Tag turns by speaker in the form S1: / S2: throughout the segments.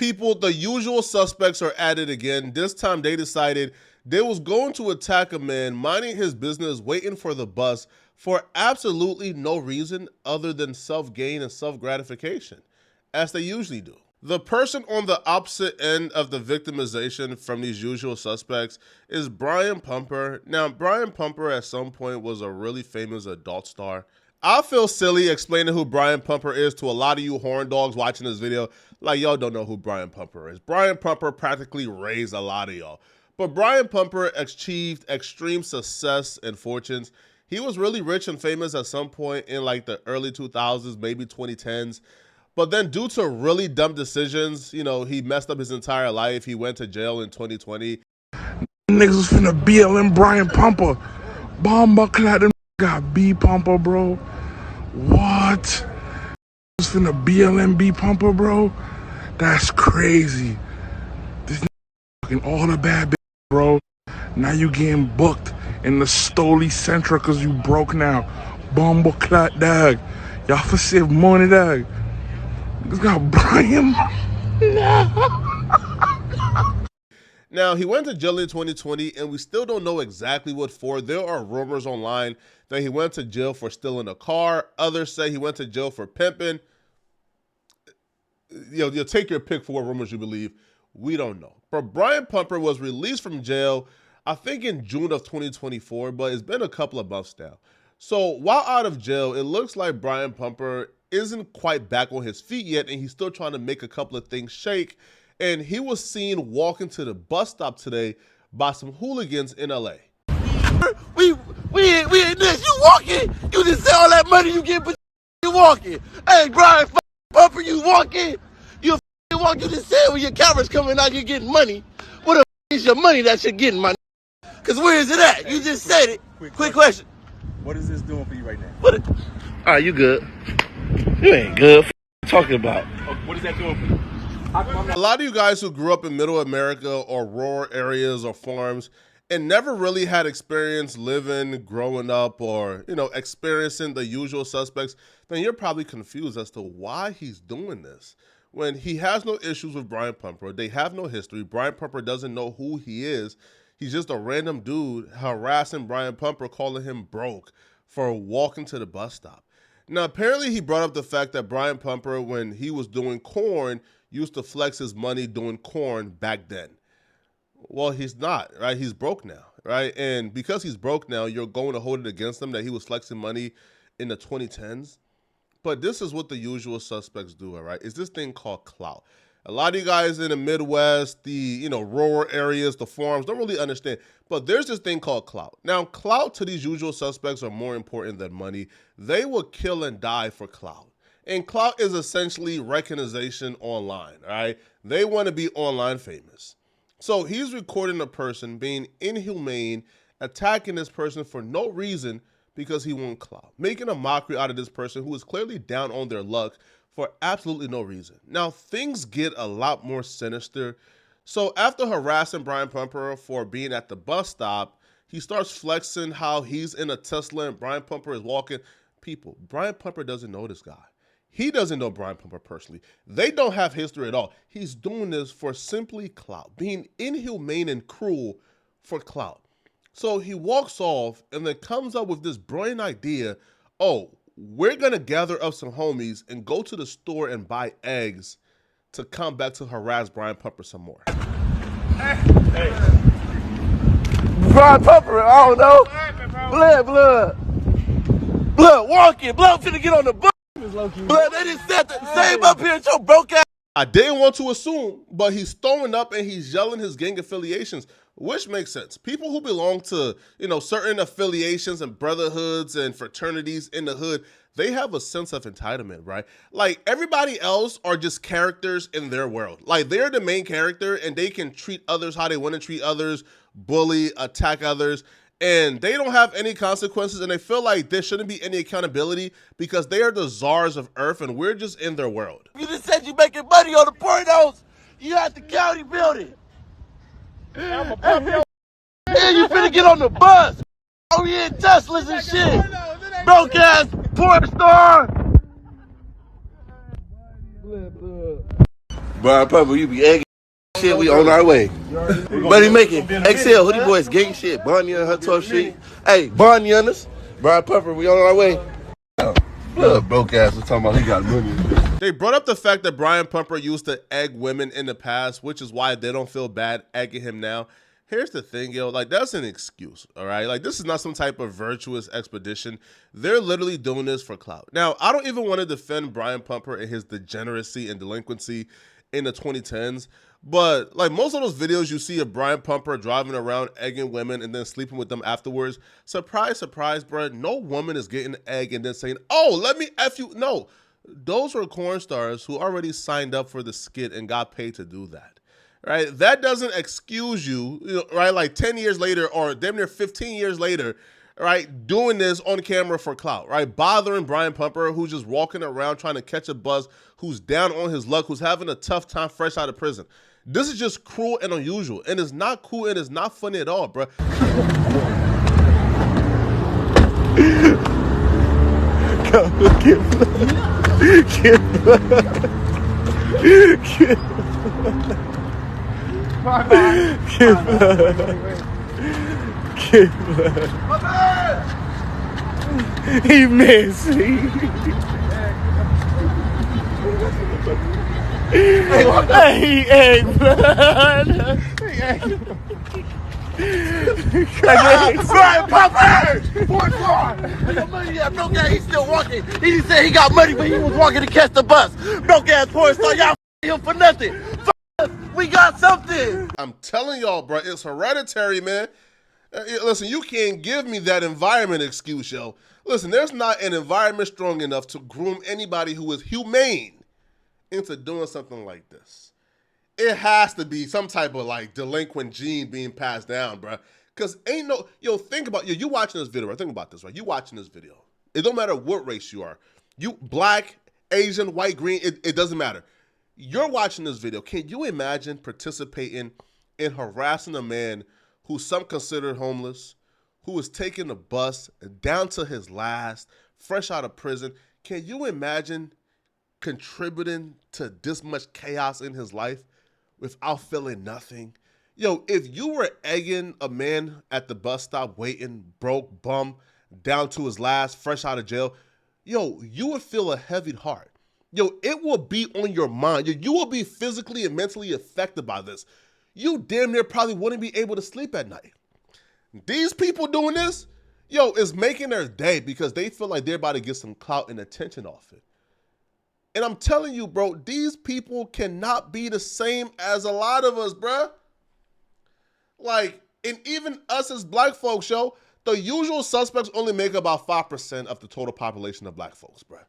S1: People, the usual suspects are at it again. This time they decided they was going to attack a man minding his business, waiting for the bus for absolutely no reason other than self-gain and self-gratification, as they usually do. The person on the opposite end of the victimization from these usual suspects is Brian Pumper. Now, Brian Pumper at some point was a really famous adult star. I feel silly explaining who Brian Pumper is to a lot of you horn dogs watching this video. Like, y'all don't know who Brian Pumper is. Brian Pumper practically raised a lot of y'all. But Brian Pumper achieved extreme success and fortunes. He was really rich and famous at some point in like the early 2000s, maybe 2010s. But then due to really dumb decisions, you know, he messed up his entire life. He went to jail in 2020.
S2: Niggas was finna BLM Brian Pumper. Bomba clad them got B Pumper, bro. What? Was finna BLM B Pumper, bro? That's crazy. This fucking all the bad bitch, bro. Now you getting booked in the Stoli Centra cause you broke now. Bomba clad dog. Y'all for save money, dog. Niggas got Brian.
S1: Now, he went to jail in 2020, and we still don't know exactly what for. There are rumors online that he went to jail for stealing a car. Others say he went to jail for pimping. You'll take your pick for what rumors you believe. We don't know. But Brian Pumper was released from jail, I think in June of 2024, but it's been a couple of months now. So while out of jail, it looks like Brian Pumper isn't quite back on his feet yet, and he's still trying to make a couple of things shake. And he was seen walking to the bus stop today by some hooligans in LA.
S3: We ain't this. You walking? You just sell all that money you get, but you walking. Hey, Brian Pumper, you walking? You walk. You just said when your camera's coming out, you're getting money. What the is your money that you're getting, my? Cause where is it at? You just said it. Quick question.
S4: What is this doing for you right now?
S3: All right, you good? You ain't good. Talking about.
S4: What is that doing for you?
S1: A lot of you guys who grew up in middle America or rural areas or farms and never really had experience living, growing up, or, you know, experiencing the usual suspects, then you're probably confused as to why he's doing this. When he has no issues with Brian Pumper, they have no history. Brian Pumper doesn't know who he is. He's just a random dude harassing Brian Pumper, calling him broke for walking to the bus stop. Now, apparently he brought up the fact that Brian Pumper, when he was doing corn, used to flex his money doing corn back then. Well, he's not, right? He's broke now, right? And because he's broke now, you're going to hold it against him that he was flexing money in the 2010s. But this is what the usual suspects do, all right? It's this thing called clout. A lot of you guys in the Midwest, the rural areas, the farms, don't really understand. But there's this thing called clout. Now, clout to these usual suspects are more important than money. They will kill and die for clout. And clout is essentially recognition online, all right? They want to be online famous. So he's recording a person being inhumane, attacking this person for no reason because he wants clout, making a mockery out of this person who is clearly down on their luck for absolutely no reason. Now, things get a lot more sinister. So after harassing Brian Pumper for being at the bus stop, he starts flexing how he's in a Tesla and Brian Pumper is walking. People, Brian Pumper doesn't know this guy. He doesn't know Brian Pumper personally. They don't have history at all. He's doing this for simply clout, being inhumane and cruel for clout. So he walks off and then comes up with this brilliant idea, oh, we're going to gather up some homies and go to the store and buy eggs to come back to harass Brian Pumper some more.
S3: Hey. Brian Pumper, I don't know. Blood, walking. Blood finna get on the bus. Blood, they just set the same up here at your broke ass.
S1: I didn't want to assume, but he's throwing up and he's yelling his gang affiliations, which makes sense. People who belong to, certain affiliations and brotherhoods and fraternities in the hood, they have a sense of entitlement, right? Like everybody else are just characters in their world. Like they're the main character and they can treat others how they want to treat others, bully, attack others. And they don't have any consequences, and they feel like there shouldn't be any accountability because they are the czars of Earth, and we're just in their world.
S3: You just said you making money on the pornos. You at the county building. And you finna get on the bus. Oh, yeah, Teslas and shit. Broke ass porn star. Brian Pumper, you be egging shit. We on our way. Money making. Excel, hoodie boys, gang shit. Bonnie and her tough shit. Hey, Bonnie on us. Brian Pumper, we on our way. Blood broke ass was talking about he got money.
S1: They brought up the fact that Brian Pumper used to egg women in the past, which is why they don't feel bad egging him now. Here's the thing, yo, like that's an excuse, all right? Like this is not some type of virtuous expedition. They're literally doing this for clout. Now, I don't even want to defend Brian Pumper and his degeneracy and delinquency in the 2010s, but like most of those videos you see of Brian Pumper driving around egging women and then sleeping with them afterwards, surprise, surprise, bro, no woman is getting egg and then saying, oh, let me F you. No, those were corn stars who already signed up for the skit and got paid to do that. Right? That doesn't excuse you, right? Like 10 years later or damn near 15 years later, right? Doing this on camera for clout, right? Bothering Brian Pumper, who's just walking around trying to catch a buzz, who's down on his luck, who's having a tough time fresh out of prison. This is just cruel and unusual. And it's not cool and it's not funny at all, bro.
S2: He messy. He egg blood.
S3: Brian Pumper! Fourth floor! Your money, yeah, broke ass, he's still walking. He just said he got money, but he was walking to catch the bus. Broke ass porn star, y'all him for nothing. We got something.
S1: I'm telling y'all, bro, it's hereditary, man. Listen, you can't give me that environment excuse, yo. Listen, there's not an environment strong enough to groom anybody who is humane into doing something like this. It has to be some type of like delinquent gene being passed down, bro. Cause ain't no, yo, think about, you watching this video, right? Think about this, right? You watching this video. It don't matter what race you are. You black, Asian, white, green, it doesn't matter. You're watching this video. Can you imagine participating in harassing a man who some consider homeless, who is taking a bus down to his last, fresh out of prison? Can you imagine contributing to this much chaos in his life without feeling nothing? Yo, if you were egging a man at the bus stop waiting, broke, bum, down to his last, fresh out of jail, yo, you would feel a heavy heart. Yo, it will be on your mind. Yo, you will be physically and mentally affected by this. You damn near probably wouldn't be able to sleep at night. These people doing this, yo, is making their day because they feel like they're about to get some clout and attention off it. And I'm telling you, bro, these people cannot be the same as a lot of us, bro. Like, and even us as black folks, yo, the usual suspects only make about 5% of the total population of black folks, bro.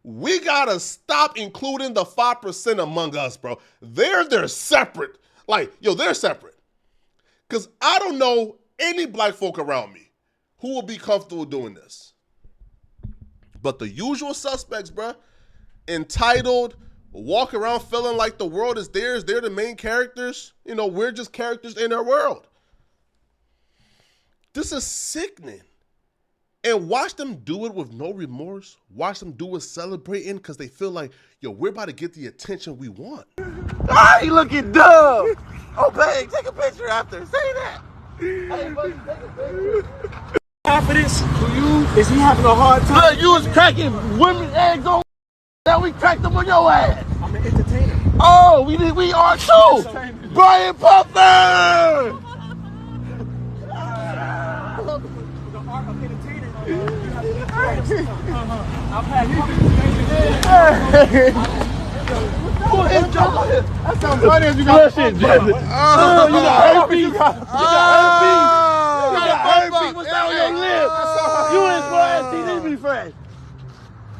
S1: We gotta stop including the 5% among us, bro. They're separate. Like, yo, they're separate. Because I don't know any black folk around me who will be comfortable doing this. But the usual suspects, bro, entitled, walk around feeling like the world is theirs, they're the main characters. You know, we're just characters in their world. This is sickening. And watch them do it with no remorse. Watch them do it celebrating because they feel like, yo, we're about to get the attention we want.
S3: Ah, he looking dumb. Oh, babe, take a picture after. Say that. Hey, buddy, take a picture.
S4: Confidence to you? Is he having a hard time?
S3: Look, you was cracking women's eggs on. Now we cracked them on your ass.
S4: I'm an entertainer.
S3: Oh, we are too. Brian Pumper.
S4: The art of entertainer. I've had
S3: That sounds funny as you got shit, Jesse. You got herpes. You got herpes. What's that on your lip? You ain't supposed to be fresh.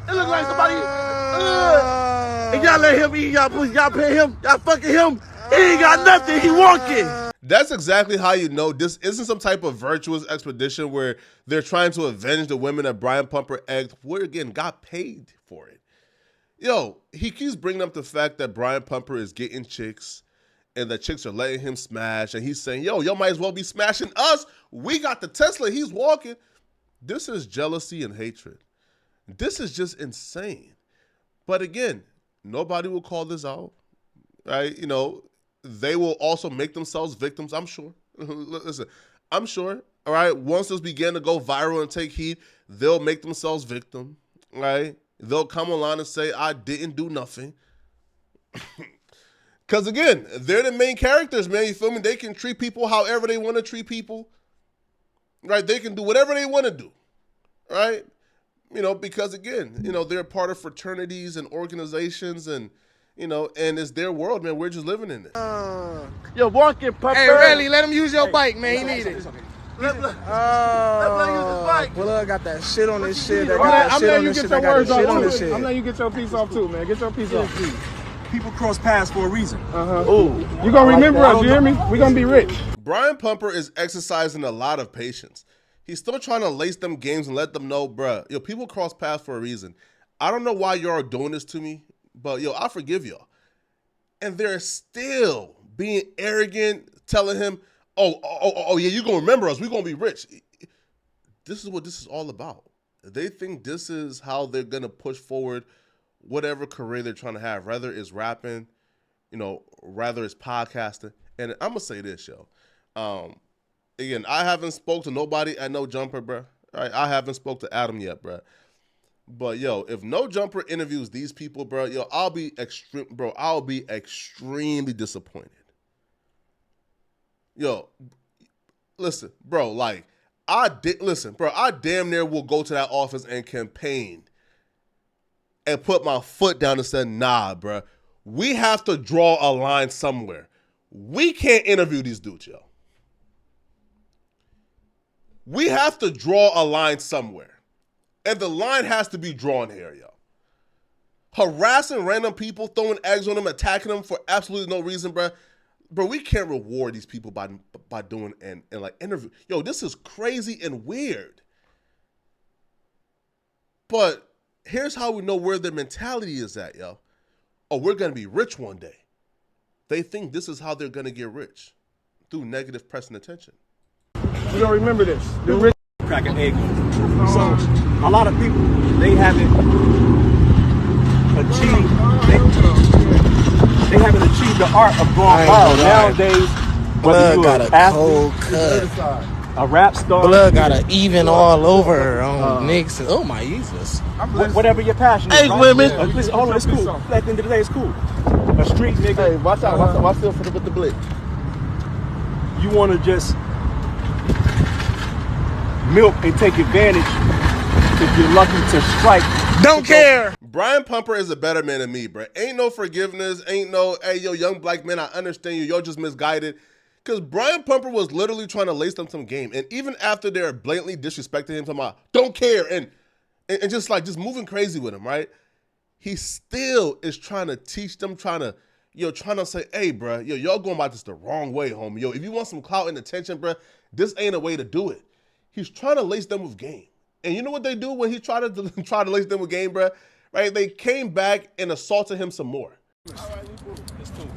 S3: It looks like somebody. And y'all let him eat y'all pussy. Y'all pay him. Y'all fucking him. He ain't got nothing. He walking.
S1: That's exactly how you know this isn't some type of virtuous expedition where they're trying to avenge the women that Brian Pumper egged, who again got paid for it. Yo, he keeps bringing up the fact that Brian Pumper is getting chicks and that chicks are letting him smash. And he's saying, yo, might as well be smashing us. We got the Tesla. He's walking. This is jealousy and hatred. This is just insane. But again, nobody will call this out. right? You know, they will also make themselves victims, I'm sure. Listen, I'm sure, all right? Once this begin to go viral and take heat, they'll make themselves victim, right? They'll come online and say, I didn't do nothing. Because again, they're the main characters, man. You feel me? They can treat people however they want to treat people, right? They can do whatever they want to do, right? You know, because again, you know, they're part of fraternities and organizations and, you know, and it's their world, man. We're just living in it.
S3: You're walking, pupper.
S5: Hey, Relly, let him use your bike, man. He need it.
S3: Let use his bike.
S5: Blood got that shit on this shit.
S4: I'm letting you get your words off too. I'm letting you get your piece off too, man. Get your piece off.
S6: People cross paths for a reason.
S3: Ooh.
S4: You gonna remember us, you hear me? We gonna be rich.
S1: Brian Pumper is exercising a lot of patience. He's still trying to lace them games and let them know, bruh, yo, people cross paths for a reason. I don't know why y'all are doing this to me, but yo, I forgive y'all. And they're still being arrogant, telling him, oh yeah, you're gonna remember us, we're gonna be rich. This is what this is all about. They think this is how they're gonna push forward whatever career they're trying to have, whether it's rapping, you know, rather it's podcasting. And I'm gonna say this, yo. Again, I haven't spoke to nobody at No Jumper, bro. Right? I haven't spoke to Adam yet, bro. But yo, if No Jumper interviews these people, bro, yo, I'll be extremely disappointed. Yo, listen, bro, like I damn near will go to that office and campaign and put my foot down and say, nah, bro, we have to draw a line somewhere. We can't interview these dudes, yo. We have to draw a line somewhere. And the line has to be drawn here, yo. Harassing random people, throwing eggs on them, attacking them for absolutely no reason, bro. Bro, we can't reward these people by doing and like interview. Yo, this is crazy and weird. But here's how we know where their mentality is at, yo. Oh, we're going to be rich one day. They think this is how they're going to get rich, through negative press and attention.
S4: You gonna remember this. The rich
S6: Crack an egg. So a lot of people, they haven't achieved they haven't achieved the art of going viral. Nowadays, whether you're an athlete, a rap star,
S5: Blood got an even all over on Knicks. Oh my Jesus.
S6: whatever your passion is.
S3: Hey,
S6: right?
S3: women.
S6: Listen, hold on, it's cool. At the end of the day, it's cool. A street nigga.
S3: Hey, watch out. Watch out with the blitz.
S6: You want to just milk and take advantage if you're lucky to strike.
S5: Don't care.
S1: Brian Pumper is a better man than me, bro. Ain't no forgiveness. Ain't no, hey, yo, young black man, I understand you. You're just misguided. Because Brian Pumper was literally trying to lace them some game. And even after they're blatantly disrespecting him, talking about, don't care, and just like, just moving crazy with him, right? He still is trying to teach them, trying to say, hey, bro, yo, y'all going about this the wrong way, homie. Yo, if you want some clout and attention, bro, this ain't a way to do it. He's trying to lace them with game. And you know what they do when he tried to lace them with game, bro? Right? They came back and assaulted him some more.
S6: It's cool.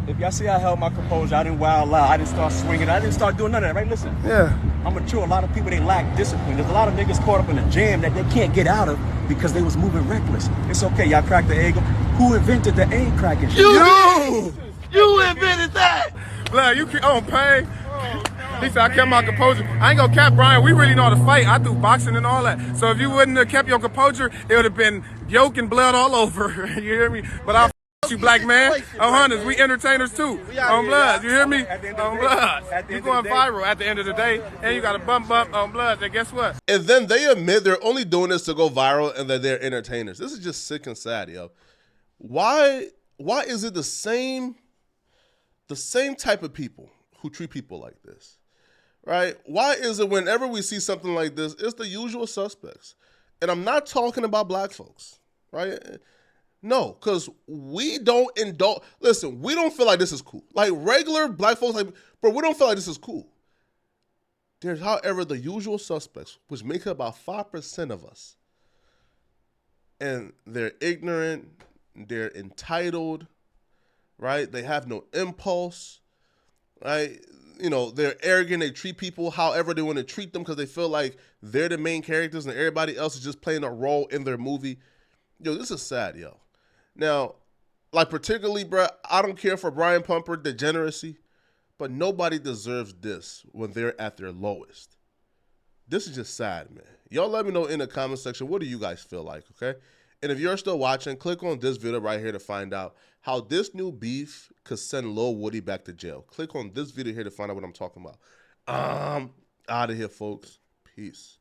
S6: If y'all see I held my composure, I didn't wild out, I didn't start swinging, I didn't start doing none of that, right? Listen,
S4: Yeah.
S6: I'm mature. A lot of people, they lack discipline. There's a lot of niggas caught up in a jam that they can't get out of because they was moving reckless. It's okay, y'all cracked the egg. Who invented the egg cracking shit?
S3: You invented that.
S4: Blood, you on pain. He said I kept my composure. I ain't gonna cap Brian. We really know how to fight. I do boxing and all that. So if you wouldn't have kept your composure, it would have been yolk and blood all over. You hear me? But I'll you, black man. On hunters, we entertainers too. On blood, you hear me? On blood. You going viral at the end of the day, and you got a bump on blood. And guess what?
S1: And then they admit they're only doing this to go viral and that they're entertainers. This is just sick and sad, yo. Why is it the same type of people who treat people like this? Right? Why is it whenever we see something like this, it's the usual suspects? And I'm not talking about black folks, right? No, because we don't indulge. Listen, we don't feel like this is cool. Like regular black folks, like, bro, we don't feel like this is cool. There's, however, the usual suspects, which make up about 5% of us. And they're ignorant, they're entitled, right? They have no impulse, right? You know, they're arrogant. They treat people however they want to treat them because they feel like they're the main characters and everybody else is just playing a role in their movie. Yo, this is sad, yo. Now, Like, particularly, bro, I don't care for Brian Pumper degeneracy, but nobody deserves this when they're at their lowest. This is just sad, man. Y'all let me know in the comment section, what do you guys feel like, okay? And if you're still watching, click on this video right here to find out how this new beef could send Lil Woody back to jail. Click on this video here to find out what I'm talking about. Out of here, folks. Peace.